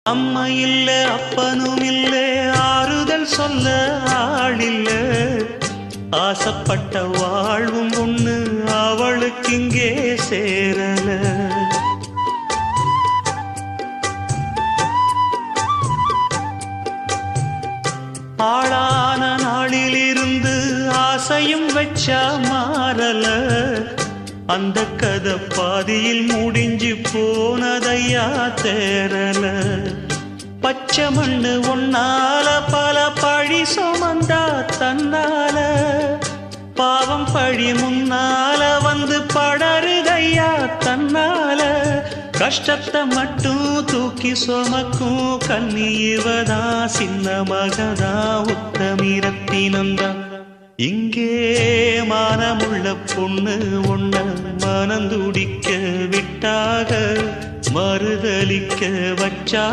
அம்மா இல்ல அப்பனும் இல்ல ஆறுதல் சொல்ல ஆளில்ல ஆசைப்பட்ட வாழ்வும் ஒண்ணு அவளுக்கு இங்கே சேரல ஆளான நாளிலிருந்து ஆசையும் வச்சா மாறல அந்த கதை பாதியில் முடிஞ்சு போனதையா தேரல பச்சை மண்ணு ஒன்னால பல பழி சுமந்தா தன்னால பாவம் பழி முன்னால வந்து படருதையா தன்னால கஷ்டத்தை மட்டும் தூக்கி சுமக்கும் கண்ணி இவதா சின்ன மகதா உத்தமிரத்தினந்தா இங்கே மானமுள்ள பொண்ணு ஒண்ண மனந்துடிக்க விட்டாக மறுதலிக்க வச்சா